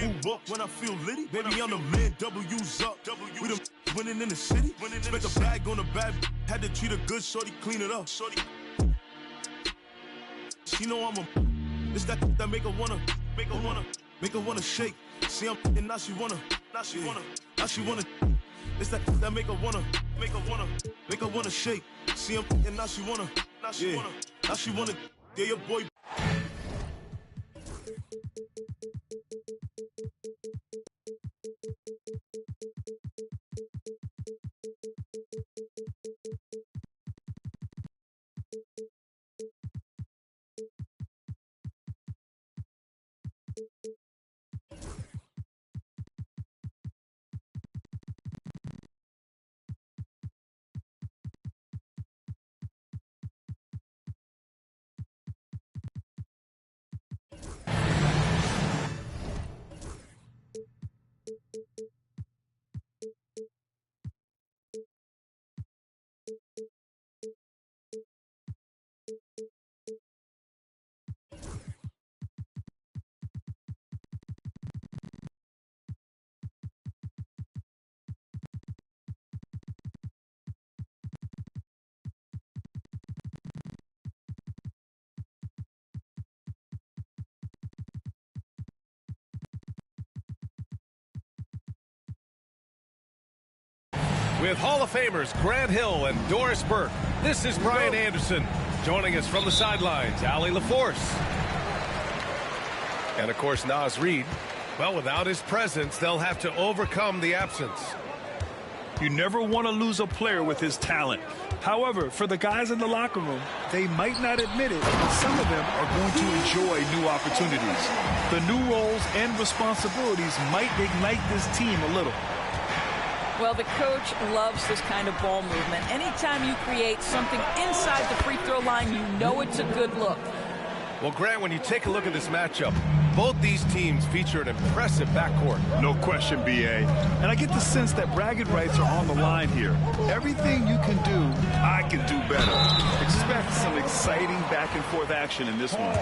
Move up when I feel litty. Baby, I'm the man, W's up. We the winning in the city. Spent a bag on a bad, had to treat her good, shorty, clean it up. Shorty. She know I'm a, it's that make her wanna shake. See, I'm and now she wanna, it's that make her wanna shake. See, I'm and now she wanna, yeah, your boy. With Hall of Famers Grant Hill and Doris Burke, this is Brian Anderson. Joining us from the sidelines, Allie LaForce. And, of course, Naz Reid. Well, without his presence, they'll have to overcome the absence. You never want to lose a player with his talent. However, for the guys in the locker room, they might not admit it, but some of them are going to enjoy new opportunities. The new roles and responsibilities might ignite this team a little. Well, the coach loves this kind of ball movement. Anytime you create something inside the free throw line, you know it's a good look. Well, Grant, when you take a look at this matchup, both these teams feature an impressive backcourt. No question, B.A. And I get the sense that bragging rights are on the line here. Everything you can do, I can do better. Expect some exciting back-and-forth action in this one.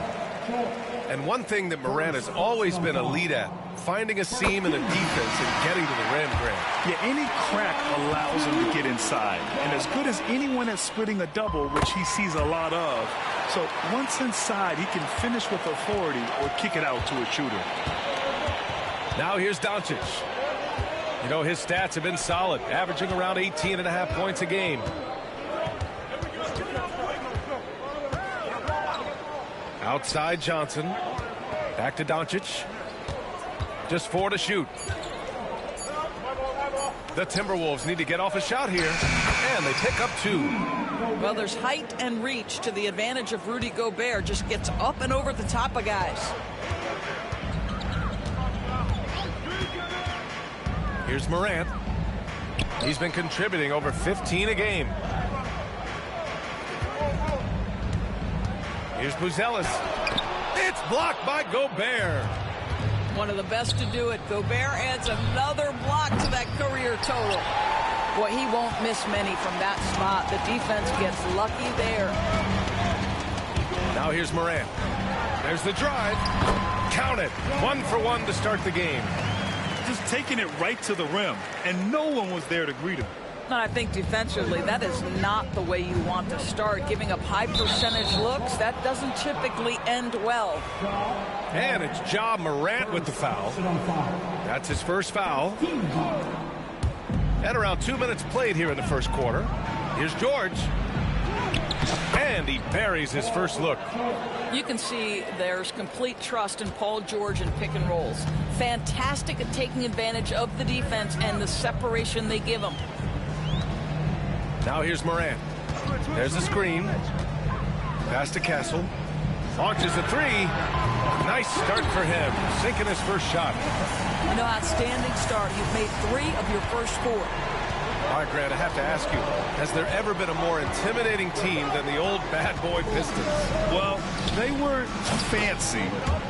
And one thing that Morant has always been a lead at, finding a seam in the defense and getting to the rim, Grant. Yeah, any crack allows him to get inside. And as good as anyone at splitting a double, which he sees a lot of. So once inside, he can finish with authority or kick it out to a shooter. Now here's Doncic. You know, his stats have been solid, averaging around 18.5 points a game. Outside Johnson. Back to Doncic. Just 4 to shoot. The Timberwolves need to get off a shot here, and they pick up 2. Well, there's height and reach to the advantage of Rudy Gobert. Just gets up and over the top of guys. Here's Morant. He's been contributing over 15 a game. Here's Buzelis. It's blocked by Gobert. One of the best to do it. Gobert adds another block to that career total. Boy, he won't miss many from that spot. The defense gets lucky there. Now here's Morant. There's the drive. Count it. 1 for 1 to start the game. Just taking it right to the rim, and no one was there to greet him. And I think defensively, that is not the way you want to start. Giving up high percentage looks, that doesn't typically end well. And it's Ja Morant with the foul. That's his first foul. At around 2 minutes played here in the first quarter. Here's George. And he buries his first look. You can see there's complete trust in Paul George in pick and rolls. Fantastic at taking advantage of the defense and the separation they give him. Now here's Morant. There's the screen. Pass to Castle. Launches a 3. Nice start for him. Sinking his first shot. You know, outstanding start. You've made 3 of your first 4. All right, Grant, I have to ask you, has there ever been a more intimidating team than the old bad boy Pistons? Well, they weren't fancy,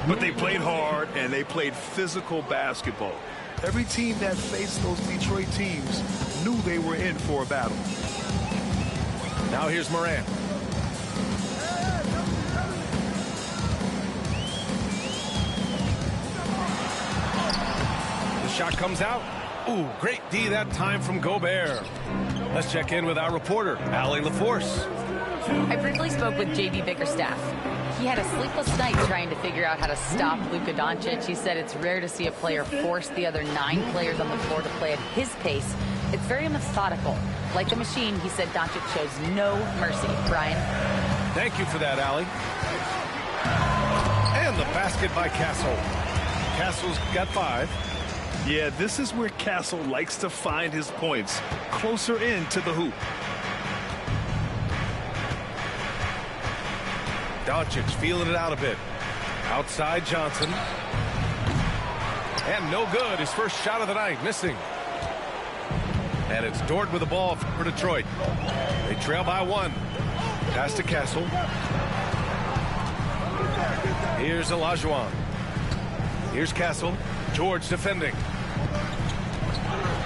but they played hard and they played physical basketball. Every team that faced those Detroit teams knew they were in for a battle. Now here's Morant. shot comes out. Ooh, great D that time from Gobert. Let's check in with our reporter, Allie LaForce. I briefly spoke with J.B. Bickerstaff. He had a sleepless night trying to figure out how to stop Luka Doncic. He said it's rare to see a player force the other 9 players on the floor to play at his pace. It's very methodical. Like a machine, he said Doncic shows no mercy. Brian? Thank you for that, Allie. And the basket by Castle. Castle's got 5. Yeah, this is where Castle likes to find his points, closer in to the hoop. Doncic feeling it out a bit. Outside Johnson. And no good. His first shot of the night, missing. And it's Dort with the ball for Detroit. They trail by 1. Pass to Castle. Here's Olajuwon. Here's Castle. George defending.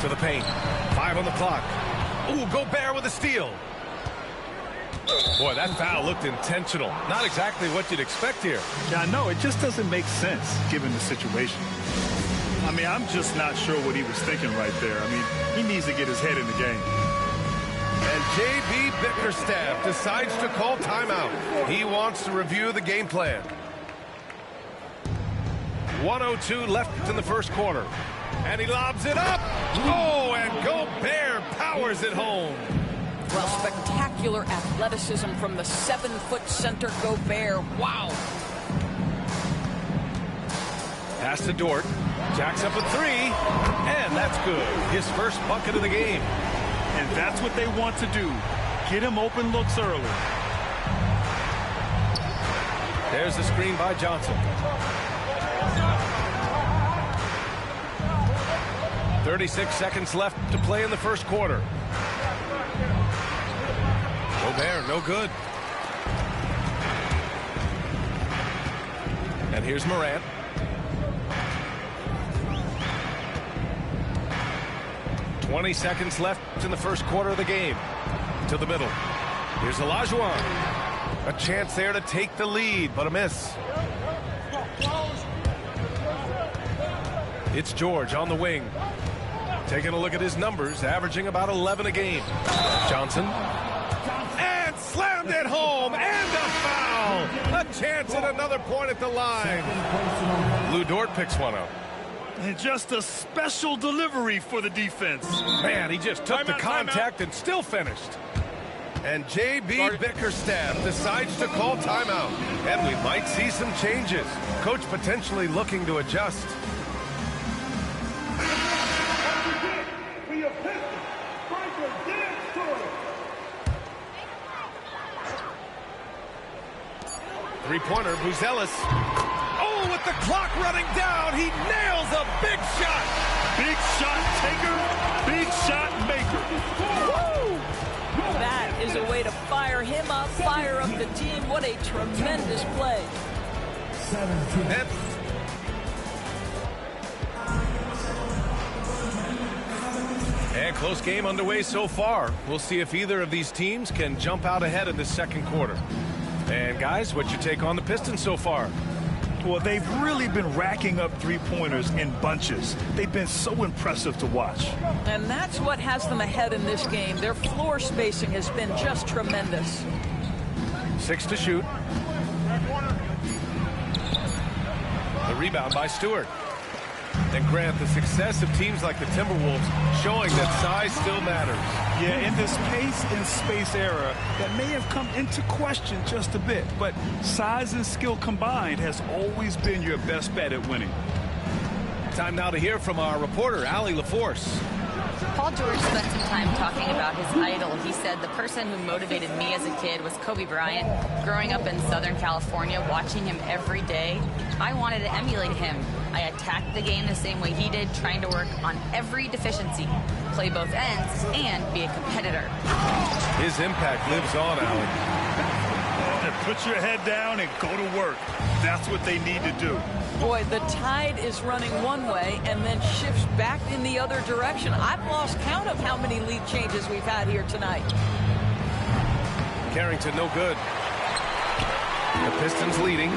To the paint. 5 on the clock. Ooh, Gobert with a steal. Boy, that foul looked intentional. Not exactly what you'd expect here. Yeah, I know. It just doesn't make sense given the situation. I mean, I'm just not sure what he was thinking right there. I mean, he needs to get his head in the game. And J.B. Bickerstaff decides to call timeout. He wants to review the game plan. 1:02 left in the first quarter. And he lobs it up. Oh, and Gobert powers it home. Well, spectacular athleticism from the 7-foot center Gobert. Wow. Pass to Dort. Jacks up a 3. And that's good. His first bucket of the game. And that's what they want to do. Get him open looks early. There's the screen by Johnson. 36 seconds left to play in the first quarter. Gobert, no good. And here's Morant. "20 seconds left in the first quarter of the game. To the middle. Here's Olajuwon. A chance there to take the lead, but a miss. It's George on the wing. Taking a look at his numbers, averaging about 11 a game. Johnson. And slammed it home, and a foul. A chance at another point at the line. Lou Dort picks one up. And just a special delivery for the defense. Man, he just took the contact and still finished. And J.B. Bickerstaff decides to call timeout. And we might see some changes. Coach potentially looking to adjust. Three-pointer, Buzelis. Oh, with the clock running down, he nails a big shot. Big shot taker, big shot maker. Woo! That is a way to fire him up, fire up the team. What a tremendous play. And close game underway so far. We'll see if either of these teams can jump out ahead in this second quarter. And guys, what's your take on the Pistons so far? Well, they've really been racking up three-pointers in bunches. They've been so impressive to watch. And that's what has them ahead in this game. Their floor spacing has been just tremendous. 6 to shoot. The rebound by Stewart. And Grant, the success of teams like the Timberwolves showing that size still matters. Yeah, in this pace and space era, that may have come into question just a bit, but size and skill combined has always been your best bet at winning. Time now to hear from our reporter, Allie LaForce. Paul George spent some time talking about his idol. He said, the person who motivated me as a kid was Kobe Bryant. Growing up in Southern California, watching him every day, I wanted to emulate him. I attacked the game the same way he did, trying to work on every deficiency, play both ends, and be a competitor. His impact lives on, Allie. Put your head down and go to work. That's what they need to do. Boy, the tide is running one way and then shifts back in the other direction. I've lost count of how many lead changes we've had here tonight. Carrington, no good. The Pistons leading.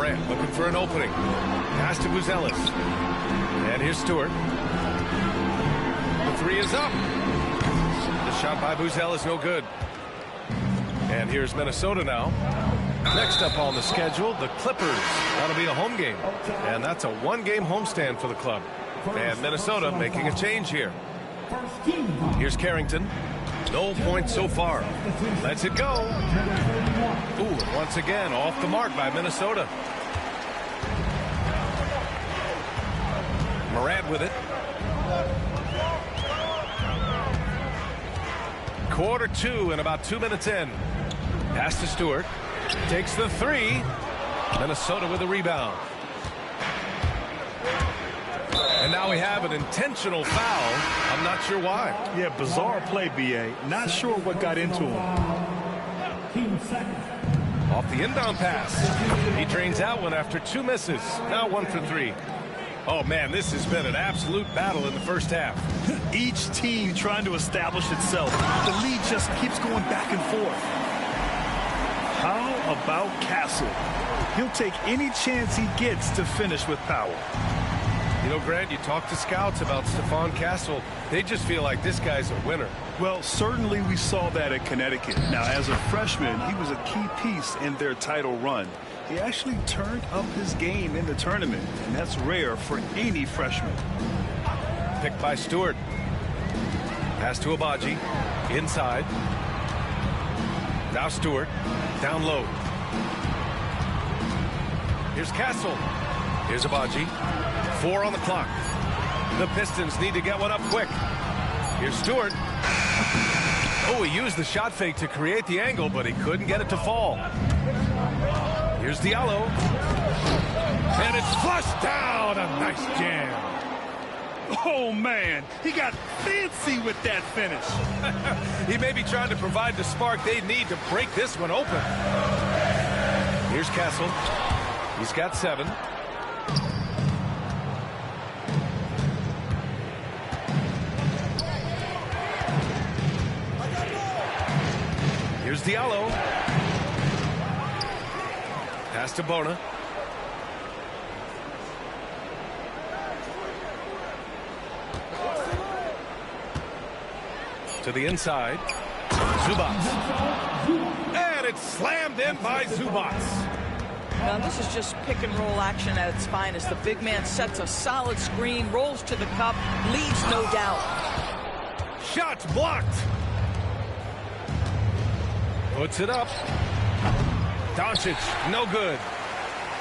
Morant looking for an opening. Pass to Buzelis. And here's Stewart. The three is up. The shot by Buzelis, no good. And here's Minnesota now. Next up on the schedule, the Clippers. That'll be a home game. And that's a one-game homestand for the club. And Minnesota making a change here. Here's Carrington. No points so far. Lets it go. Ooh, once again, off the mark by Minnesota. Morant with it. Quarter two and about 2 minutes in. Pass to Stewart. Takes the three. Minnesota with a rebound. And now we have an intentional foul. I'm not sure why. Yeah, bizarre play, B.A. Not sure what got into him. Off the inbound pass. He drains out one after 2 misses. Now 1 for 3. Oh, man, this has been an absolute battle in the first half. Each team trying to establish itself. The lead just keeps going back and forth. How about Castle? He'll take any chance he gets to finish with power. You know, Grant, you talk to scouts about Stephon Castle. They just feel like this guy's a winner. Well, certainly we saw that at Connecticut. Now, as a freshman, he was a key piece in their title run. He actually turned up his game in the tournament, and that's rare for any freshman. Picked by Stewart. Pass to Abaji. Inside. Now Stewart. Down low. Here's Castle. Here's Abaji. 4 on the clock. The Pistons need to get one up quick. Here's Stewart. Oh, he used the shot fake to create the angle, but he couldn't get it to fall. Here's Diallo. And it's flushed down. A nice jam. Oh, man. He got fancy with that finish. He may be trying to provide the spark they need to break this one open. Here's Castle. He's got 7. Here's Diallo. Pass to Bona. To the inside. Zubac. And it's slammed in by Zubac. Now this is just pick and roll action at its finest. The big man sets a solid screen, rolls to the cup, leaves no doubt. Shots blocked. Puts it up. Doncic, no good.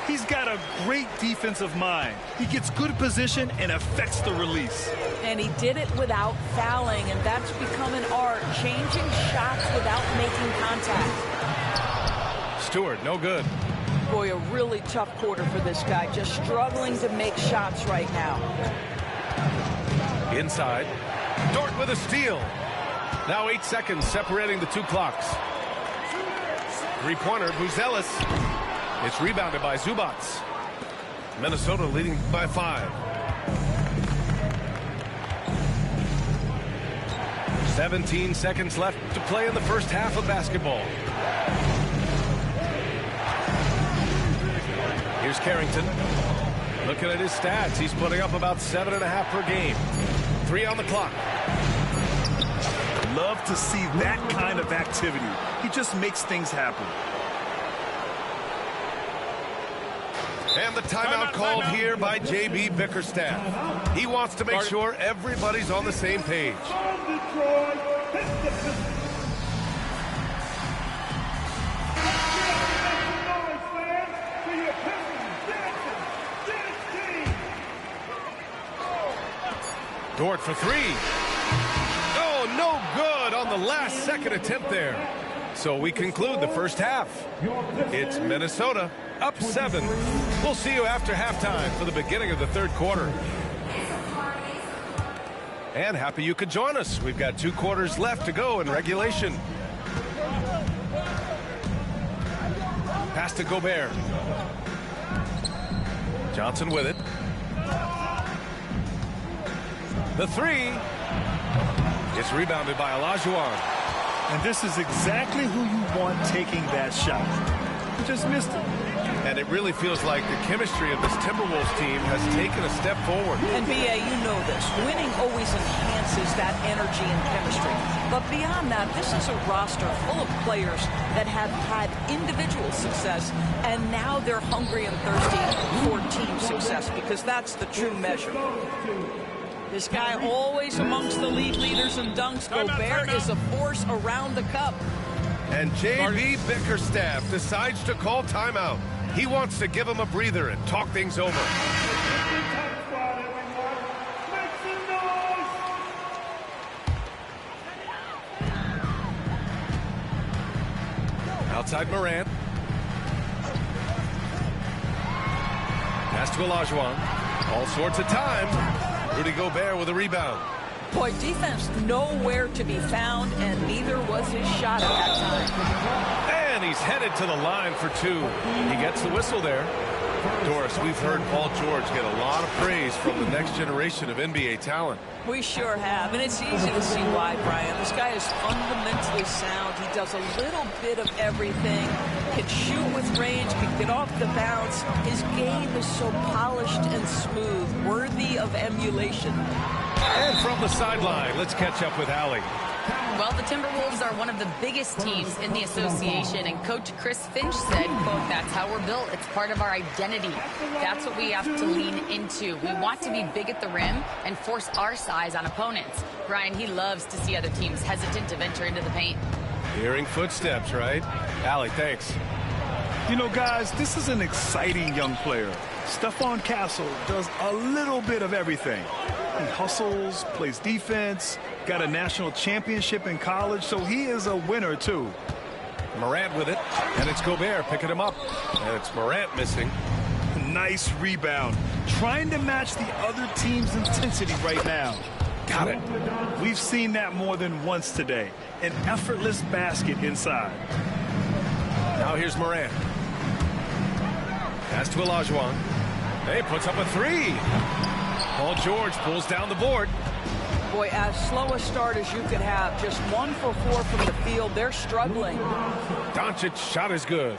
He's got a great defensive mind. He gets good position and affects the release. And he did it without fouling, and that's become an art, changing shots without making contact. Stewart, no good. Boy, a really tough quarter for this guy, just struggling to make shots right now. Inside. Dort with a steal. Now 8 seconds separating the 2 clocks. Three-pointer, Buzelis. It's rebounded by Zubac. Minnesota leading by 5. 17 seconds left to play in the first half of basketball. Here's Carrington. Looking at his stats, he's putting up about 7.5 per game. 3 on the clock. Love to see that kind of activity. He just makes things happen. And the timeout called here by J.B. Bickerstaff. He wants to make sure everybody's on the same page. Dort for 3. Oh, no good on the last second attempt there. So we conclude the first half. It's Minnesota up 7. We'll see you after halftime for the beginning of the third quarter. And happy you could join us. We've got 2 quarters left to go in regulation. Pass to Gobert. Johnson with it. The 3. It's rebounded by Olajuwon. And this is exactly who you want taking that shot. He just missed it. And it really feels like the chemistry of this Timberwolves team has taken a step forward. And B.A., you know this. Winning always enhances that energy and chemistry. But beyond that, this is a roster full of players that have had individual success, and now they're hungry and thirsty for team success, because that's the true measure. This guy always amongst the league leaders in dunks. Gobert is a force around the cup. And J.B. Bickerstaff decides to call timeout. He wants to give him a breather and talk things over. Outside Morant. Pass to Olajuwon. All sorts of time. Rudy Gobert with a rebound. Boy, defense nowhere to be found, and neither was his shot at that time. And he's headed to the line for two. He gets the whistle there. Doris, we've heard Paul George get a lot of praise from the next generation of NBA talent. We sure have, and it's easy to see why, Brian. This guy is fundamentally sound. He does a little bit of everything. Can shoot with range, can get off the bounce. His game is so polished and smooth, worthy of emulation. And from the sideline, let's catch up with Allie. Well, the Timberwolves are one of the biggest teams in the association, and Coach Chris Finch said, quote, "That's how we're built. It's part of our identity. That's what we have to lean into. We want to be big at the rim and force our size on opponents." Brian, he loves to see other teams hesitant to venture into the paint. Hearing footsteps, right? Allie, thanks. You know, guys, this is an exciting young player. Stephon Castle does a little bit of everything. He hustles, plays defense, got a national championship in college, so he is a winner, too. Morant with it, and it's Gobert picking him up. And it's Morant missing. Nice rebound. Trying to match the other team's intensity right now. Got it. We've seen that more than once today. An effortless basket inside. Now here's Morant. Pass to Olajuwon. Hey, puts up a three. Paul George pulls down the board. Boy, as slow a start as you could have. Just 1 for 4 from the field. They're struggling. Doncic shot is good.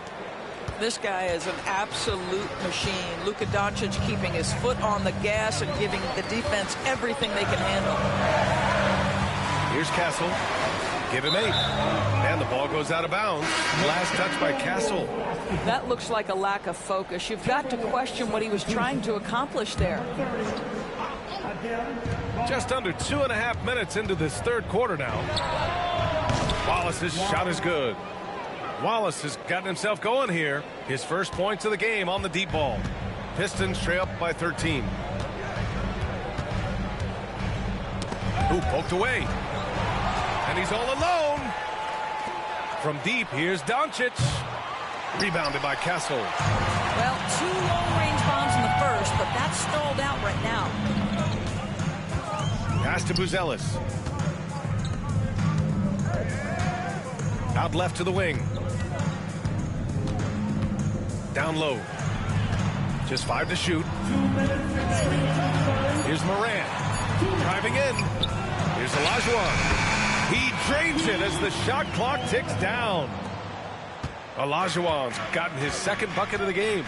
This guy is an absolute machine. Luka Doncic keeping his foot on the gas and giving the defense everything they can handle. Here's Castle. Give him 8. And the ball goes out of bounds. Last touch by Castle. That looks like a lack of focus. You've got to question what he was trying to accomplish there. Just under 2.5 minutes into this third quarter now. Wallace's shot is good. Wallace has gotten himself going here. His first points of the game on the deep ball. Pistons trail up by 13. Ooh, poked away. And he's all alone. From deep, here's Doncic. Rebounded by Castle. Well, 2 long-range bombs in the first, but that's stalled out right now. Pass to Buzelis. Out left to the wing. Down low. Just 5 to shoot. Here's Morant. Driving in. Here's Olajuwon. He drains it as the shot clock ticks down. Olajuwon's gotten his second bucket of the game.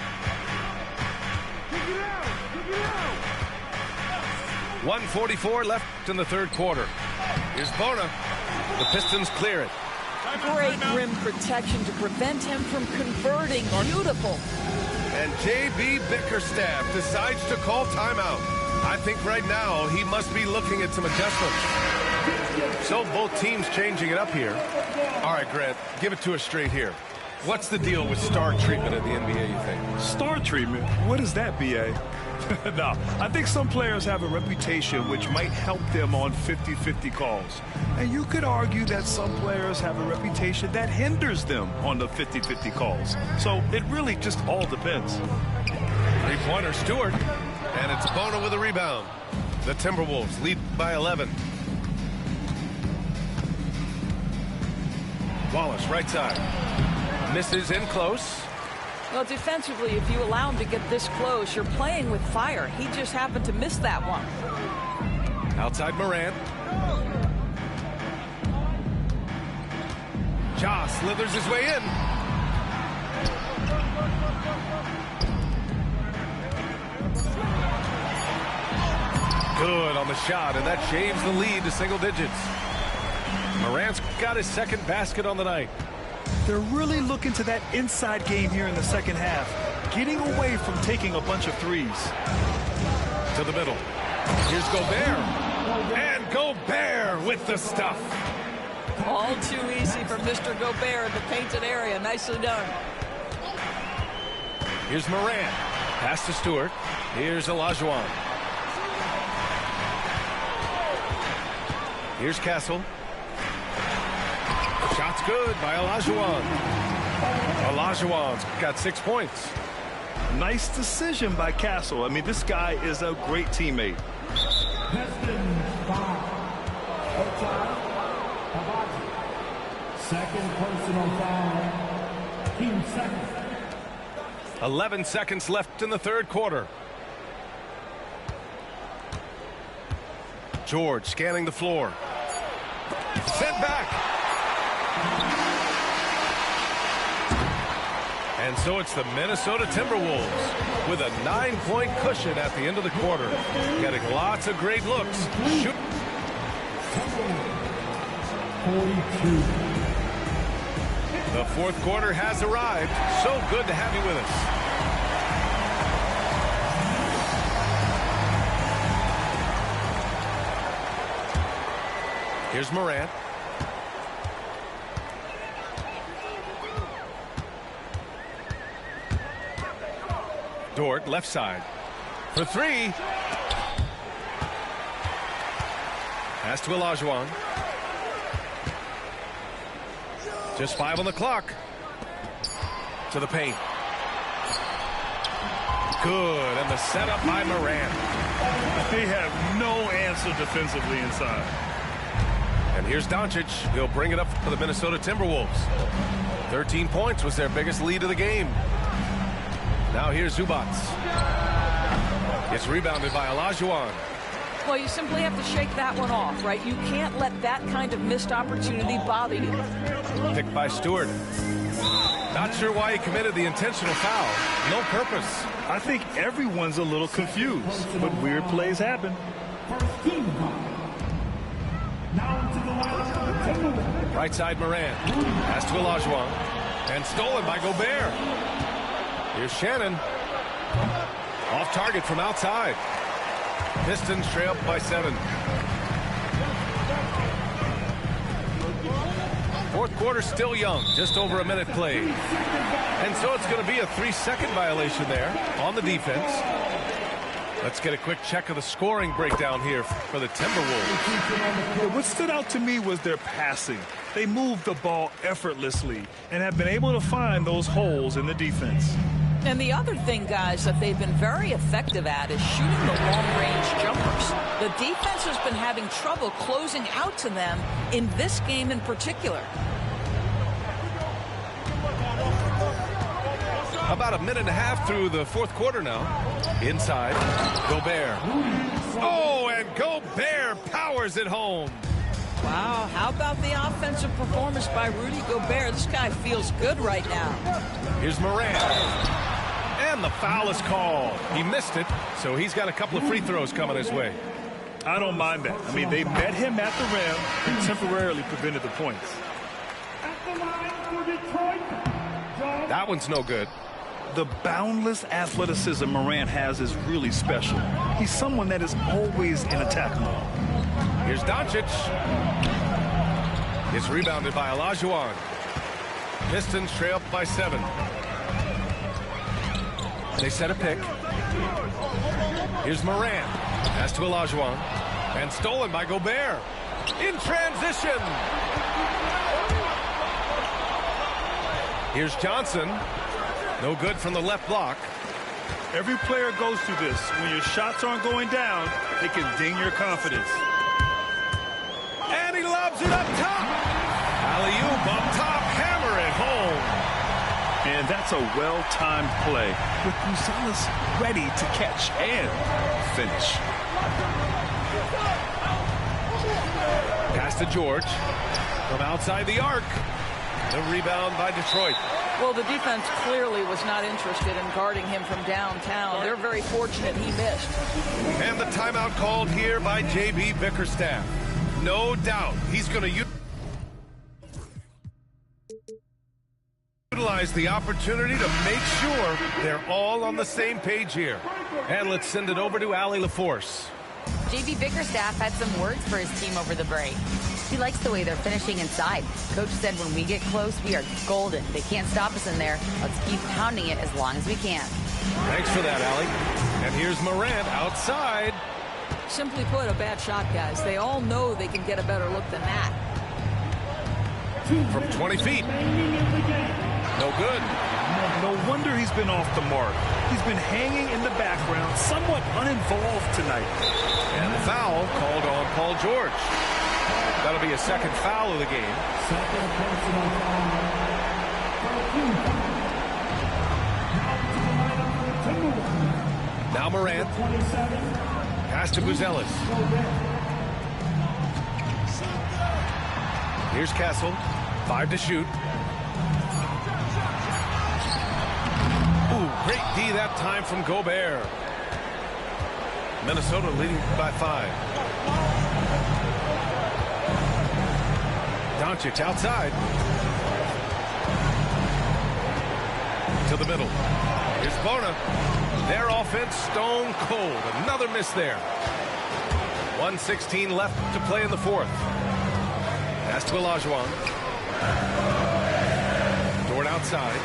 1:44 left in the third quarter. Here's Bona. The Pistons clear it. Great rim protection to prevent him from converting. Beautiful. And J.B. Bickerstaff decides to call timeout. I think right now he must be looking at some adjustments. So both teams changing it up here. All right, Grant, give it to us straight here. What's the deal with star treatment in the NBA, you think? Star treatment? What is that, B.A.? No, I think some players have a reputation which might help them on 50-50 calls. And you could argue that some players have a reputation that hinders them on the 50-50 calls. So it really just all depends. Three-pointer, Stewart. And it's Bona with a rebound. The Timberwolves lead by 11. Wallace, right side. Misses in close. Well, defensively, if you allow him to get this close, you're playing with fire. He just happened to miss that one. Outside Morant. Ja slithers his way in. Good on the shot, and that shaves the lead to single digits. Morant's got his second basket on the night. They're really looking to that inside game here in the second half, getting away from taking a bunch of threes. To the middle. Here's Gobert. And Gobert with the stuff. All too easy for Mr. Gobert in the painted area. Nicely done. Here's Morant. Pass to Stewart. Here's Olajuwon. Here's Castle. Shot's good by Olajuwon. Olajuwon's got 6 points. Nice decision by Castle. I mean, this guy is a great teammate. Second personal foul. Team second. 11 seconds left in the third quarter. George scanning the floor. Sent back. And so it's the Minnesota Timberwolves with a 9-point cushion at the end of the quarter. Getting lots of great looks. Shoot. 42. The fourth quarter has arrived. So good to have you with us. Here's Morant. Dort, left side. For three. Pass to Olajuwon. Just 5 on the clock. To the paint. Good, and the setup by Morant. They have no answer defensively inside. And here's Doncic. He'll bring it up for the Minnesota Timberwolves. 13 points was their biggest lead of the game. Now here's Zubac. It's rebounded by Olajuwon. Well, you simply have to shake that one off, right? You can't let that kind of missed opportunity bother you. Picked by Stewart. Not sure why he committed the intentional foul. No purpose. I think everyone's a little confused, but weird plays happen. First team foul. Now to the line of the Timberwolves. Right side Morant. Pass to Olajuwon. And stolen by Gobert. Here's Shannon. Off target from outside. Pistons trail up by 7. Fourth quarter still young. Just over a minute played. And so it's going to be a 3-second violation there on the defense. Let's get a quick check of the scoring breakdown here for the Timberwolves. What stood out to me was their passing. They moved the ball effortlessly and have been able to find those holes in the defense. And the other thing, guys, that they've been very effective at is shooting the long-range jumpers. The defense has been having trouble closing out to them in this game in particular. About a minute and a half through the fourth quarter now. Inside, Gobert. Oh, and Gobert powers it home. Wow, how about the offensive performance by Rudy Gobert? This guy feels good right now. Here's Morant. And the foul is called. He missed it, so he's got a couple of free throws coming his way. I don't mind that. I mean, they met him at the rim and temporarily prevented the points. At the line for Detroit. That one's no good. The boundless athleticism Morant has is really special. He's someone that is always in attack mode. Here's Doncic. It's rebounded by Olajuwon. Pistons trail up by 7. They set a pick. Here's Morant. Pass to Olajuwon. And stolen by Gobert. In transition. Here's Johnson. No good from the left block. Every player goes through this. When your shots aren't going down, it can ding your confidence. And he lobs it up top. Alley-oop up top. Hammer it home. And that's a well-timed play with Gonzalez ready to catch and finish. Pass to George from outside the arc. The rebound by Detroit. Well, the defense clearly was not interested in guarding him from downtown. They're very fortunate he missed. And the timeout called here by J.B. Bickerstaff. No doubt he's going to utilize the opportunity to make sure they're all on the same page here. And let's send it over to Allie LaForce. J.B. Bickerstaff had some words for his team over the break. He likes the way they're finishing inside. Coach said when we get close, we are golden. They can't stop us in there. Let's keep pounding it as long as we can. Thanks for that, Allie. And here's Morant outside. Simply put, a bad shot, guys. They all know they can get a better look than that. From 20 feet. No good. No wonder he's been off the mark. He's been hanging in the background, somewhat uninvolved tonight. And the foul called on Paul George. That'll be a second foul of the game. Second personal foul. 13 foul. Now Morant. 27. Pass to Buzelis. Here's Castle. 5 to shoot. Ooh, great D that time from Gobert. Minnesota leading by 5. Doncic outside. To the middle. Here's Bona. Their offense stone cold. Another miss there. 1:16 left to play in the fourth. Pass to Olajuwon. Dort outside.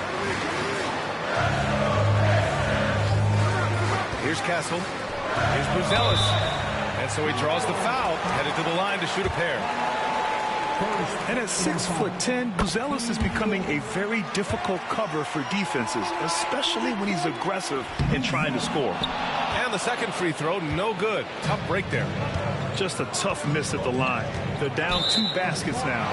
Here's Castle. Here's Buzelis. And so he draws the foul. Headed to the line to shoot a pair. And at 6'10", Buzelis is becoming a very difficult cover for defenses, especially when he's aggressive and trying to score. And the second free throw, no good. Tough break there. Just a tough miss at the line. They're down 2 baskets now.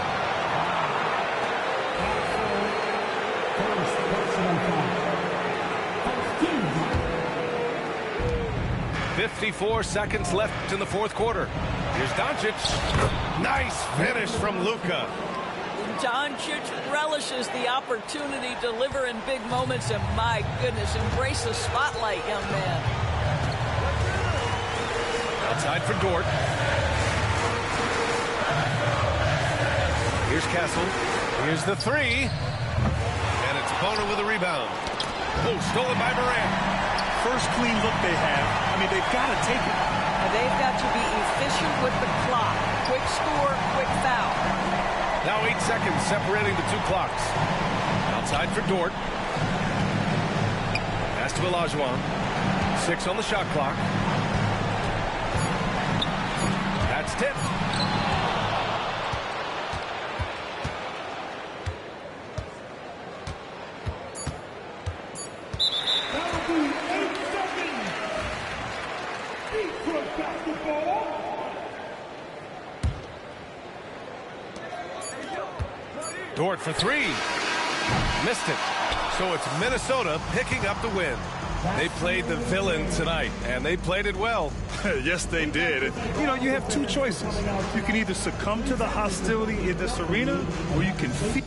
54 seconds left in the fourth quarter. Here's Doncic. Nice finish from Luka. Doncic relishes the opportunity to deliver in big moments, and my goodness, embrace the spotlight, young man. Outside for Dort. Here's Castle. Here's the 3. And it's Bona with a rebound. Oh, stolen by Morant. First clean look they have. I mean, they've got to take it. And they've got to be efficient with the clock. Quick score, quick foul. Now 8 seconds separating the 2 clocks. Outside for Dort. Pass to Olajuwon. 6 on the shot clock. That's tipped. That'll be 8 seconds. Detroit basketball. Dort for 3. Missed it. So it's Minnesota picking up the win. They played the villain tonight, and they played it well. Yes, they did. You know, you have 2 choices. You can either succumb to the hostility in this arena, or you can feed.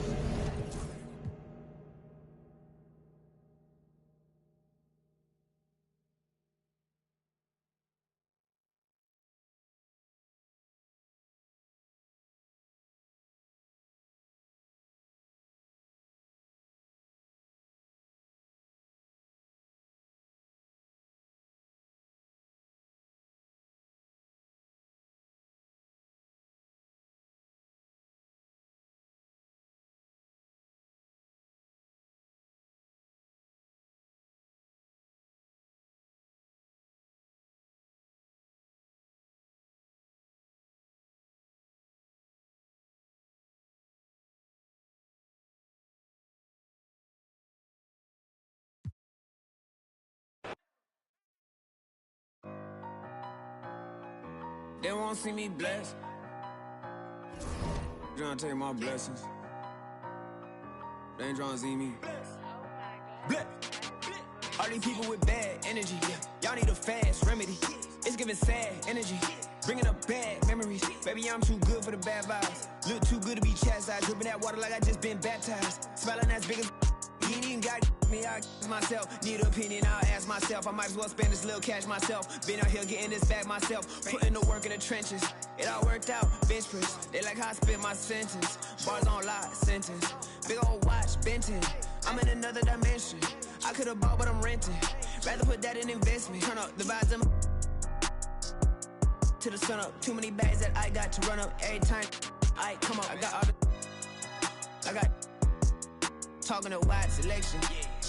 They won't see me blessed. Trying to take my blessings. They ain't trying to see me. Bless. All these people with bad energy. Y'all need a fast remedy. It's giving sad energy. Bringing up bad memories. Baby, I'm too good for the bad vibes. Look too good to be chastised. Dripping that water like I just been baptized. Smiling as big as he ain't even got me, I myself. Need an opinion, I'll ask myself. I might as well spend this little cash myself. Been out here getting this back myself. Putting the work in the trenches. It all worked out, bench press. They like how I spit my sentence. Bars on lot, sentence. Big old watch, Benton. I'm in another dimension. I could've bought, but I'm renting. Rather put that in investment. Turn up the vibes in to the sun up. Too many bags that I got to run up every time. I come up. I got all the. I got. Talking a wide selection.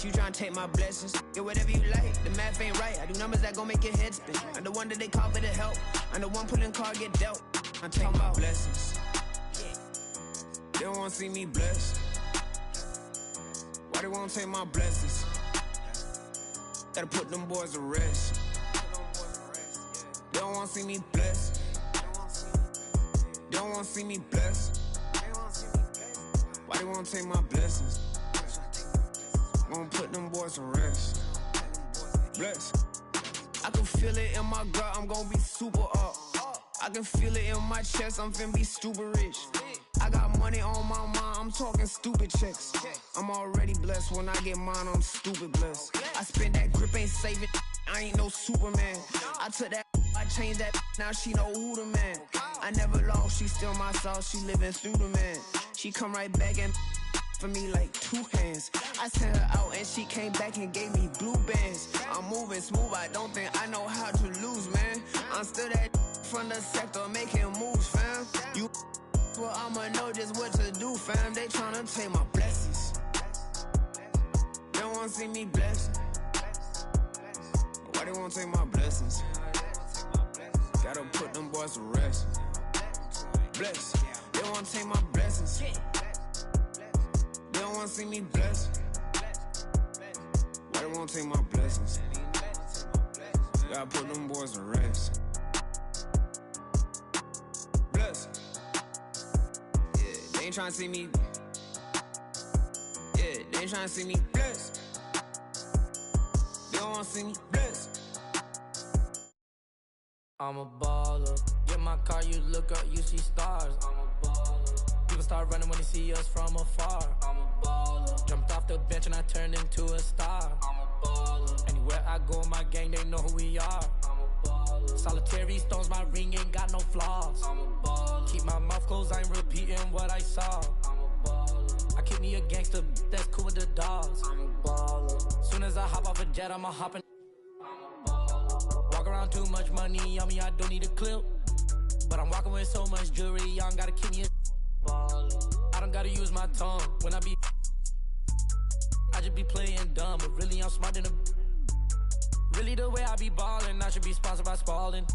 You tryna take my blessings. Yeah, whatever you like. The math ain't right. I do numbers that gon' make your head spin. I'm the one that they call for the help. I'm the one pulling car get dealt. I take my blessings. They don't wanna see me blessed. Why they won't take my blessings? Gotta put them boys to rest. They don't wanna see me blessed. They don't wanna see me blessed. Why they won't take my blessings? Won't put them boys to rest. Bless. I can feel it in my gut, I'm gon' be super up. I can feel it in my chest, I'm finna be stupid rich. I got money on my mind, I'm talking stupid checks. I'm already blessed, when I get mine, I'm stupid blessed. I spend that grip, ain't saving, I ain't no Superman. I took that, I changed that, now she know who the man. I never lost, she still my sauce, she living through the man. She come right back and for me like 2 hands. I sent her out and she came back and gave me blue bands. I'm moving smooth, I don't think I know how to lose, man. I'm still that from the sector making moves, fam. You, well, I'ma know just what to do, fam. They tryna take my blessings. They don't wanna see me blessed. Why they won't take my blessings? Gotta put them boys to rest. Bless. They don't wanna take my blessings. They don't wanna see me blessed. Why they won't take my blessings? Gotta put them boys to rest. Bless. Yeah, they ain't tryna see me. Yeah, they ain't tryna see me blessed. They don't wanna see me blessed. I'm a baller. Get my car, you look up, you see stars. I'm a baller. People start running when they see us from afar. I'm a baller. Jumped off the bench and I turned into a star. I'm a baller. Anywhere I go, my gang, they know who we are. I'm a baller. Solitary stones, my ring ain't got no flaws. I'm a baller. Keep my mouth closed, I ain't repeating what I saw. I'm a baller. I keep me a gangster, that's cool with the dogs. I'm a baller. Soon as I hop off a jet, I'ma hop in. Walk around too much money on me, I don't need a clip. But I'm walking with so much jewelry, I don't gotta keep me a ballin'. I don't gotta use my tongue when I be. I just be playing dumb, but really I'm smart than a. Really the way I be ballin', I should be sponsored by Spalding.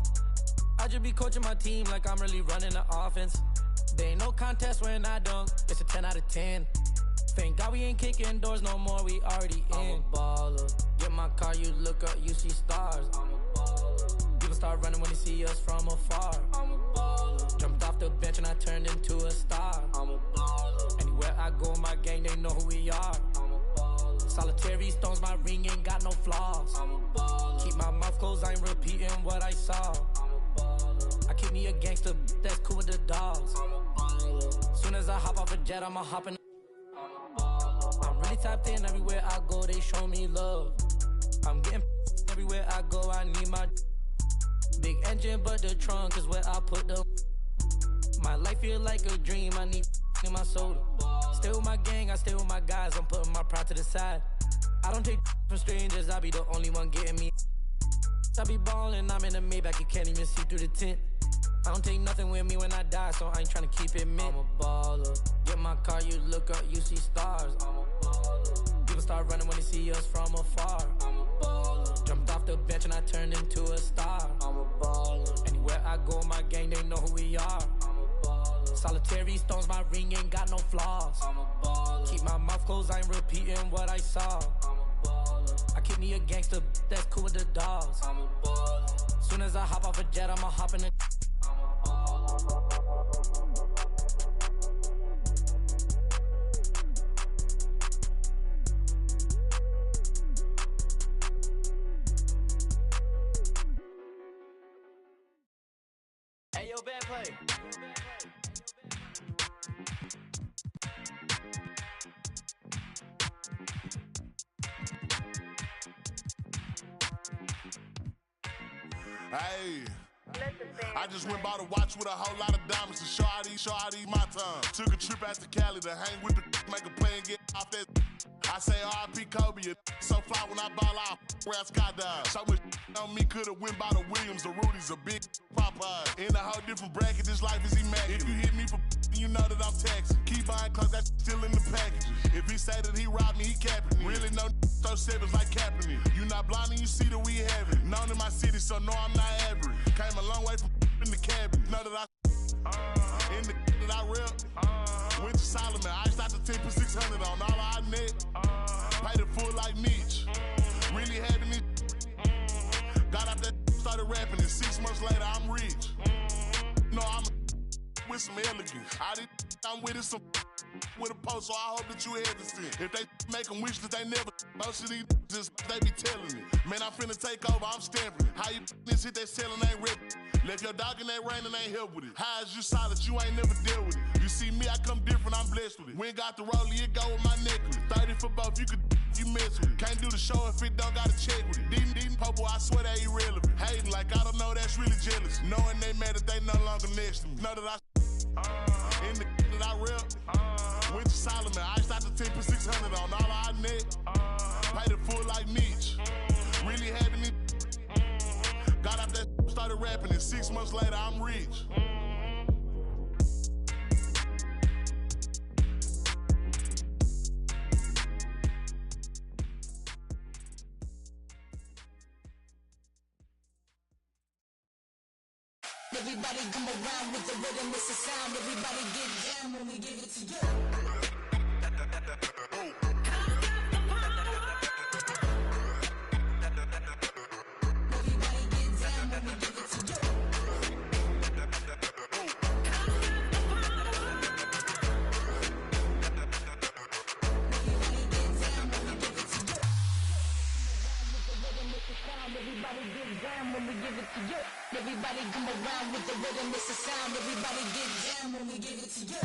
I just be coaching my team like I'm really running the offense. There ain't no contest when I dunk, it's a 10 out of 10. Thank God we ain't kicking doors no more, we already in. I'm a baller. Get my car, you look up, you see stars. I'm a baller. People start running when they see us from afar. I'm a baller. Jumped off the bench and I turned into a star. I'm a baller. Anywhere I go, my gang, they know who we are. I'm a baller. Solitary stones, my ring ain't got no flaws. I'm a baller. Keep my mouth closed, I ain't repeating what I saw. I'm a baller. I keep me a gangster, that's cool with the dogs. I'm a baller. Soon as I hop off a jet, I'ma hop in. I'm really tapped in everywhere I go, they show me love. I'm getting everywhere I go, I need my big engine, but the trunk is where I put the. My life feel like a dream, I need in my soda. Stay with my gang, I stay with my guys, I'm putting my pride to the side. I don't take from strangers, I be the only one getting me. I be ballin', I'm in the Maybach, you can't even see through the tint. I don't take nothing with me when I die, so I ain't tryna keep it mint. I'm a baller. Get my car, you look up, you see stars. I'm a baller. People start running when they see us from afar. I'm a baller. Jumped off the bench and I turned into a star. I'm a baller. Anywhere I go, my gang, they know who we are. I'm a baller. Solitary stones, my ring ain't got no flaws. I'm a baller. Keep my mouth closed, I ain't repeating what I saw. I'm a baller. I keep me a gangster, that's cool with the dogs. I'm a baller. Soon as I hop off a jet, I'ma hop in the band play. Hey, I just went bought a watch with a whole lot of diamonds to show how these my time. Took a trip out to Cali to hang with the make a play and get off that. I say R.I.P. Kobe, so fly when I ball out, where I skydive. So much on me, could've went by the Williams or Rudy's, a big Popeye. In a whole different bracket, this life is immaculate. If you hit me for you know that I'm taxing. Keep buying clothes, that's still in the package. If he say that he robbed me, he capping me. Really no throw sevens like Kaepernick. You not blind and you see that we have it. Known in my city, so no, I'm not average. Came a long way from in the cabin. Know that I in the that I rep. Went to Solomon, I iced out the 10 for 600 on all our net. Paid it full like Mitch. Really having it. Got out that, started rapping, and 6 months later, I'm rich. No, I'm with some elegance. I'm with it some with a post, so I hope that you hesitant. If they make them wish that they never, most of these just they be telling me. Man, I'm finna take over, I'm stamping it. How you this shit they selling ain't rip. Left your dog in that rain and ain't help with it. How is you solid, you ain't never dealt with it. You see me, I come different, I'm blessed with it. We ain't got the rollie, it go with my necklace. 30 for both, you could you mess with it. Can't do the show if it don't gotta check with it. Deep, popo, I swear they irrelevant. Hating like I don't know, that's really jealous. Knowing they mad that they no longer next to me. Know that I in the that I rep. Went to Solomon, I iced out the 10 for 600 on all our net. Paid it full like Mitch. Really having it. Got out that started rapping, and 6 months later, I'm rich. Everybody come around with the rhythm, it's a sound. Everybody get down when we give it to you. Everybody come around with the rhythm, it's a sound. Everybody get down when we give it to you.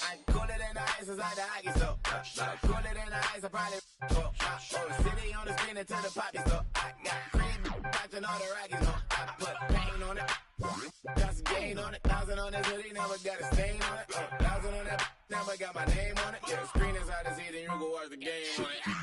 I cooler than the ice inside the hockey store. Cooler than the ice, I probably city on the screen until the poppy store. I got cream, watching all the Rockies on. I put paint on it, got some gain on it. 1,000 on this hoodie, never got a stain on it. 1,000 on that, never got my name on it. Yeah, the screen is hard to see, then you go watch the game on it.